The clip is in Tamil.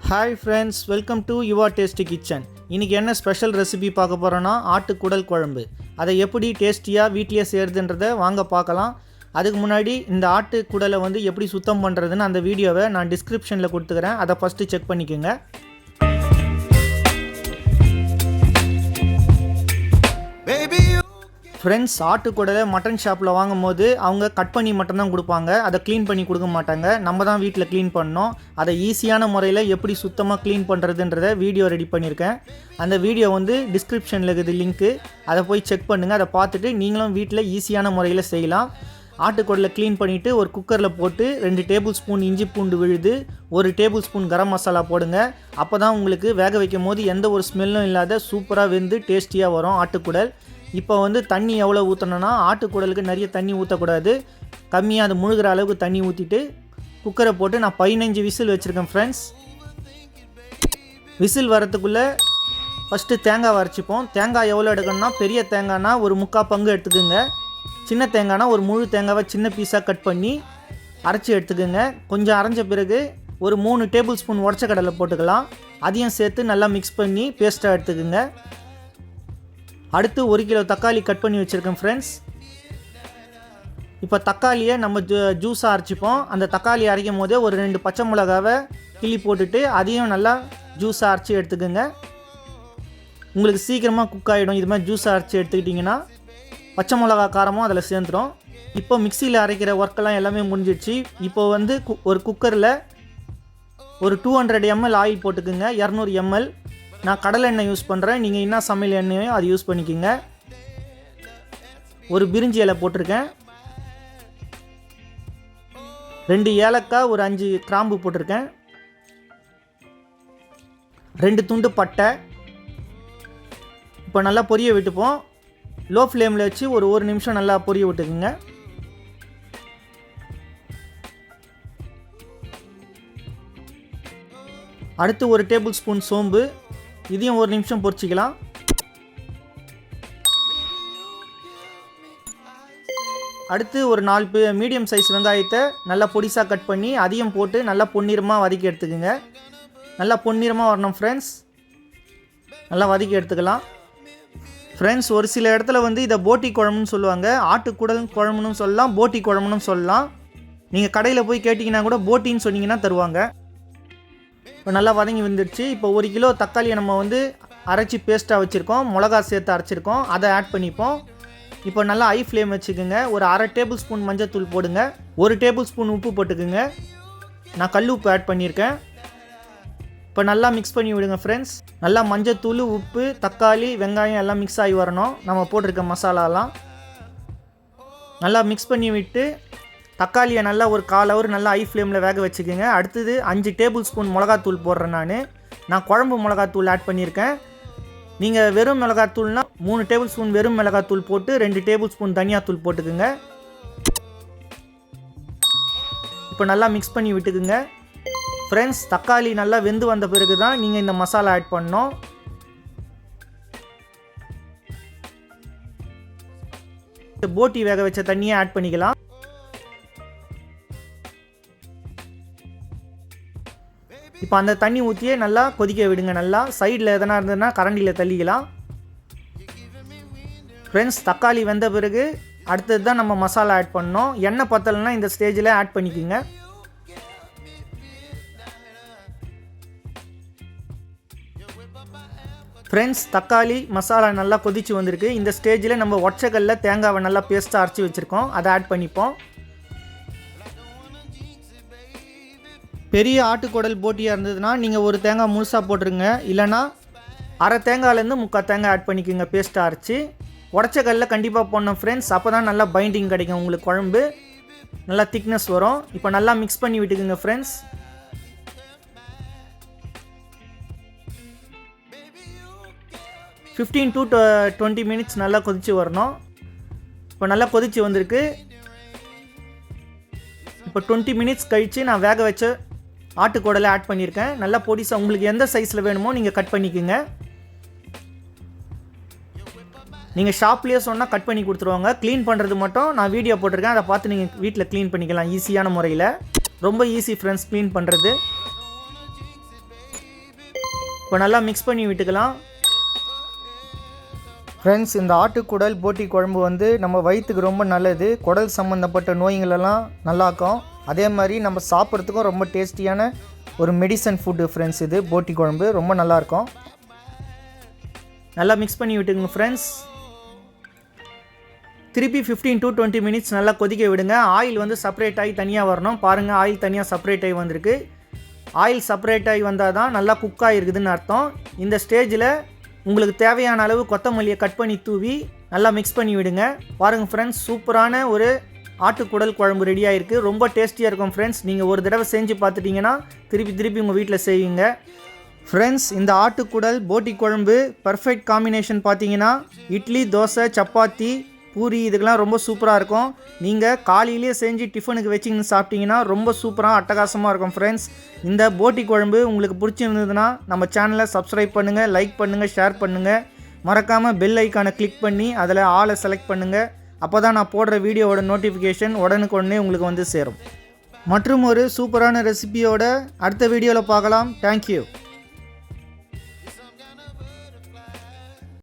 Hi friends, welcome to your tasty kitchen. இன்னைக்கு என்ன ஸ்பெஷல் ரெசிபி பார்க்க போறோம்னா ஆட்டு குடல் குழம்பு. அதை எப்படி டேஸ்டியா வீட்லயே செய்யறதுன்றதை வாங்க பார்க்கலாம். அதுக்கு முன்னாடி இந்த ஆட்டு குடலை வந்து எப்படி சுத்தம் பண்றதுன்னு அந்த வீடியோவை நான் டிஸ்கிரிப்ஷன்ல கொடுத்துக்கிறேன். அதை ஃபர்ஸ்ட் செக் பண்ணிக்கோங்க. ஃப்ரெண்ட்ஸ், ஆட்டு குடலை மட்டன் ஷாப்பில் வாங்கும் போது அவங்க கட் பண்ணி மட்டும் தான் கொடுப்பாங்க. அதை க்ளீன் பண்ணி கொடுக்க மாட்டாங்க. நம்ம தான் வீட்டில் க்ளீன் பண்ணோம். அதை ஈஸியான முறையில் எப்படி சுத்தமாக க்ளீன் பண்ணுறதுன்றத வீடியோ ரெடி பண்ணியிருக்கேன். அந்த வீடியோ வந்து டிஸ்கிரிப்ஷனில் இருக்குது லிங்க்கு. அதை போய் செக் பண்ணுங்கள். அதை பார்த்துட்டு நீங்களும் வீட்டில் ஈஸியான முறையில் செய்யலாம். ஆட்டுக்குடலை க்ளீன் பண்ணிவிட்டு ஒரு குக்கரில் போட்டு 2 டேபிள் ஸ்பூன் இஞ்சி பூண்டு விழுது, 1 டேபிள் ஸ்பூன் கரம் மசாலா போடுங்க. அப்போ தான் உங்களுக்கு வேக வைக்கும் போது எந்த ஒரு ஸ்மெல்லும் இல்லாத சூப்பராக வெந்து டேஸ்டியாக வரும் ஆட்டுக்குடல். இப்போ வந்து தண்ணி எவ்வளோ ஊற்றணும்னா, ஆட்டுக்குடலுக்கு நிறைய தண்ணி ஊற்றக்கூடாது. கம்மியாக அது முழுகிற அளவுக்கு தண்ணி ஊற்றிட்டு குக்கரை போட்டு நான் 15 விசில் வச்சுருக்கேன் ஃப்ரெண்ட்ஸ். விசில் வரத்துக்குள்ளே ஃபஸ்ட்டு தேங்காய் அரைச்சிப்போம். தேங்காய் எவ்வளோ எடுக்கணும்னா, பெரிய தேங்காய்னா ஒரு 3/4 பங்கு எடுத்துக்கோங்க. சின்ன தேங்காய்னா ஒரு முழு தேங்காவை சின்ன பீஸாக கட் பண்ணி அரைச்சி எடுத்துக்கோங்க. கொஞ்சம் அரைஞ்ச பிறகு ஒரு 3 டேபிள் ஸ்பூன் உடச்ச கடலை போட்டுக்கலாம். அதையும் சேர்த்து நல்லா மிக்ஸ் பண்ணி பேஸ்ட்டாக எடுத்துக்கோங்க. அடுத்து 1 கிலோ தக்காளி கட் பண்ணி வச்சுருக்கேன் ஃப்ரெண்ட்ஸ். இப்போ தக்காளியை நம்ம ஜூஸாக அரைச்சிப்போம். அந்த தக்காளி அரைக்கும் போதே ஒரு 2 பச்சை மிளகாவை கிள்ளி போட்டுட்டு அதையும் நல்லா ஜூஸாக அரைச்சி எடுத்துக்கோங்க. உங்களுக்கு சீக்கிரமாக குக் ஆகிடும். இது மாதிரி ஜூஸாக அரைச்சி எடுத்துக்கிட்டிங்கன்னா பச்சை மிளகா காரமும் அதில் சேர்ந்துடும். இப்போ மிக்சியில் அரைக்கிற ஒர்க்கெல்லாம் எல்லாமே முடிஞ்சிடுச்சு. இப்போ வந்து ஒரு குக்கரில் ஒரு 200 ml ஆயில் போட்டுக்குங்க. 200 ml. நான் கடலை எண்ணெய் யூஸ் பண்ணுறேன். நீங்கள் என்ன சமையல் எண்ணெயோ அது யூஸ் பண்ணிக்கோங்க. ஒரு பிரிஞ்சி இலை போட்டிருக்கேன். 2 ஏலக்காய், ஒரு 5 கிராம்பு போட்டிருக்கேன். 2 துண்டு பட்டை. இப்போ நல்லா பொரிய விட்டுப்போம். லோ ஃப்ளேமில் வச்சு ஒரு 1 நிமிஷம் நல்லா பொரிய விட்டுக்குங்க. அடுத்து 1 டேபிள் ஸ்பூன் சோம்பு. இதையும் 1 நிமிஷம் பொரிச்சிக்கலாம். அடுத்து ஒரு 4 மீடியம் சைஸ் வெங்காயத்தை நல்லா பொடிசாக கட் பண்ணி அதையும் போட்டு நல்லா பொன்னிறமாக வதக்கி எடுத்துக்கோங்க. நல்லா பொன்னிறமாக வரணும் ஃப்ரெண்ட்ஸ். நல்லா வதக்கி எடுத்துக்கலாம். ஃப்ரெண்ட்ஸ், ஒரு சில இடத்துல வந்து இதை போட்டி குழம்புன்னு சொல்லுவாங்க. ஆட்டுக்குடல் குழம்புன்னு சொல்லலாம், போட்டி குழம்புன்னு சொல்லலாம். நீங்கள் கடையில் போய் கேட்டிங்கன்னா கூட போட்டின்னு சொன்னீங்கன்னா தருவாங்க. இப்போ நல்லா வதங்கி வந்துடுச்சு. இப்போ 1 கிலோ தக்காளியை நம்ம வந்து அரைச்சி பேஸ்ட்டாக வச்சுருக்கோம். மிளகா சேர்த்து அரைச்சிருக்கோம். அதை ஆட் பண்ணிப்போம். இப்போ நல்லா ஹை ஃப்ளேம் வச்சுக்கோங்க. ஒரு 1/2 டேபிள் ஸ்பூன் மஞ்சள் போடுங்க. 1 டேபிள் ஸ்பூன் உப்பு போட்டுக்குங்க. நான் கல் உப்பு ஆட் பண்ணியிருக்கேன். இப்போ நல்லா மிக்ஸ் பண்ணி விடுங்க ஃப்ரெண்ட்ஸ். நல்லா மஞ்சத்தூள், உப்பு, தக்காளி, வெங்காயம் எல்லாம் மிக்ஸ் ஆகி வரணும். நம்ம போட்டிருக்க மசாலாலாம் நல்லா மிக்ஸ் பண்ணி விட்டு தக்காளியை நல்லா ஒரு 1/4 ஹவர் நல்லா ஹை ஃப்ளேமில் வேக வச்சுக்கோங்க. அடுத்தது 5 டேபிள் ஸ்பூன் மிளகாத்தூள் போடுறேன். நான் குழம்பு மிளகாத்தூள் ஆட் பண்ணியிருக்கேன். நீங்கள் வெறும் மிளகாத்தூள்னால் 3 டேபிள் ஸ்பூன் வெறும் மிளகாத்தூள் போட்டு 2 டேபிள் ஸ்பூன் தனியாத்தூள் போட்டுக்குங்க. இப்போ நல்லா மிக்ஸ் பண்ணி விட்டுக்குங்க ஃப்ரெண்ட்ஸ். தக்காளி நல்லா வெந்து வந்த பிறகு தான் நீங்கள் இந்த மசாலா ஆட் பண்ணணும். போட்டி வேக வச்ச தண்ணியை ஆட் பண்ணிக்கலாம். இப்போ அந்த தண்ணி ஊற்றியே நல்லா கொதிக்க விடுங்க. நல்லா சைடில் எதனா இருந்ததுன்னா கரண்டியில் தள்ளிக்கலாம். ஃப்ரெண்ட்ஸ், தக்காளி வெந்த பிறகு அடுத்தது தான் நம்ம மசாலா ஆட் பண்ணோம். எண்ணெய் பத்தலைன்னா இந்த ஸ்டேஜில் ஆட் பண்ணிக்கோங்க. ஃப்ரெண்ட்ஸ், தக்காளி மசாலா நல்லா கொதிச்சு வந்திருக்கு. இந்த ஸ்டேஜில் நம்ம ஒற்றைக்கல்ல தேங்காவை நல்லா பேஸ்ட்டாக அரைச்சி வச்சுருக்கோம். அதை ஆட் பண்ணிப்போம். பெரிய ஆட்டுக்குடல் போட்டியாக இருந்ததுன்னா நீங்கள் ஒரு தேங்காய் முழுசாக போட்டுருங்க. இல்லைனா அரை தேங்காயிலேருந்து 3/4 தேங்காய் ஆட் பண்ணிக்கோங்க பேஸ்ட்டாக அரைச்சி. உடச்சக்கல்ல கண்டிப்பாக போடணும் ஃப்ரெண்ட்ஸ். அப்போ தான் நல்லா பைண்டிங் கிடைக்கும் உங்களுக்கு. குழம்பு நல்லா திக்னஸ் வரும். இப்போ நல்லா மிக்ஸ் பண்ணி விட்டுக்குங்க ஃப்ரெண்ட்ஸ். $15 to 20 மினிட்ஸ் நல்லா கொதித்து வரணும். இப்போ நல்லா கொதித்து வந்திருக்கு. இப்போ 20 மினிட்ஸ் கழித்து நான் வேக வச்ச ஆட்டுக்குடலை ஆட் பண்ணியிருக்கேன். நல்லா பொடிசாக உங்களுக்கு எந்த சைஸில் வேணுமோ நீங்கள் கட் பண்ணிக்கோங்க. நீங்கள் ஷாப்லேயே சொன்னால் கட் பண்ணி கொடுத்துருவாங்க. க்ளீன் பண்ணுறது மட்டும் நான் வீடியோ போட்டிருக்கேன். அதை பார்த்து நீங்கள் வீட்டில் க்ளீன் பண்ணிக்கலாம் ஈஸியான முறையில். ரொம்ப ஈஸி ஃப்ரெண்ட்ஸ் க்ளீன் பண்ணுறது. இப்போ நல்லா மிக்ஸ் பண்ணி விட்டுக்கலாம். ஃப்ரெண்ட்ஸ், இந்த ஆட்டுக்குடல் போட்டி குழம்பு வந்து நம்ம வயிற்றுக்கு ரொம்ப நல்லது. குடல் சம்மந்தப்பட்ட நோய்களெல்லாம் நல்லாக்கும். அதே மாதிரி நம்ம சாப்பிட்றதுக்கும் ரொம்ப டேஸ்டியான ஒரு மெடிசன் ஃபுட்டு ஃப்ரெண்ட்ஸ். இது போட்டி குழம்பு ரொம்ப நல்லாயிருக்கும். நல்லா மிக்ஸ் பண்ணி விட்டுங்க ஃப்ரெண்ட்ஸ். திருப்பி 15 to 20 மினிட்ஸ் நல்லா கொதிக்க விடுங்க. ஆயில் வந்து செப்பரேட் ஆகி தனியாக வரணும். பாருங்கள், ஆயில் தனியாக செப்பரேட் ஆகி வந்திருக்கு. ஆயில் செப்பரேட் ஆகி வந்தால் தான் நல்லா குக் ஆகிருக்குதுன்னு அர்த்தம். இந்த ஸ்டேஜில் உங்களுக்கு தேவையான அளவு கொத்தமல்லியை கட் பண்ணி தூவி நல்லா மிக்ஸ் பண்ணி விடுங்க. பாருங்கள் ஃப்ரெண்ட்ஸ், சூப்பரான ஒரு ஆட்டுக்குடல் குழம்பு ரெடி ஆகிருக்கு. ரொம்ப டேஸ்டியாக இருக்கும் ஃப்ரெண்ட்ஸ். நீங்கள் ஒரு தடவை செஞ்சு பார்த்துட்டிங்கன்னா திருப்பி உங்கள் வீட்டில் செய்வீங்க. ஃப்ரெண்ட்ஸ், இந்த ஆட்டுக்குடல் போட்டி குழம்பு பர்ஃபெக்ட் காம்பினேஷன் பார்த்தீங்கன்னா இட்லி, தோசை, சப்பாத்தி, பூரி இதுக்கெல்லாம் ரொம்ப சூப்பராக இருக்கும். நீங்கள் காலையிலேயே செஞ்சு டிஃபனுக்கு வச்சிங்கன்னு சாப்பிட்டீங்கன்னா ரொம்ப சூப்பராக அட்டகாசமாக இருக்கும் ஃப்ரெண்ட்ஸ். இந்த போட்டி குழம்பு உங்களுக்கு பிடிச்சிருந்ததுன்னா நம்ம சேனலை சப்ஸ்கிரைப் பண்ணுங்கள், லைக் பண்ணுங்கள், ஷேர் பண்ணுங்கள். மறக்காமல் பெல் ஐக்கானை கிளிக் பண்ணி அதில் ஆளை செலக்ட் பண்ணுங்கள். அப்போ தான் நான் போடுற வீடியோவோட நோட்டிஃபிகேஷன் உடனுக்குடனே உங்களுக்கு வந்து சேரும். மற்றும் ஒரு சூப்பரான ரெசிபியோட அடுத்த வீடியோவில் பார்க்கலாம். தேங்க்யூ.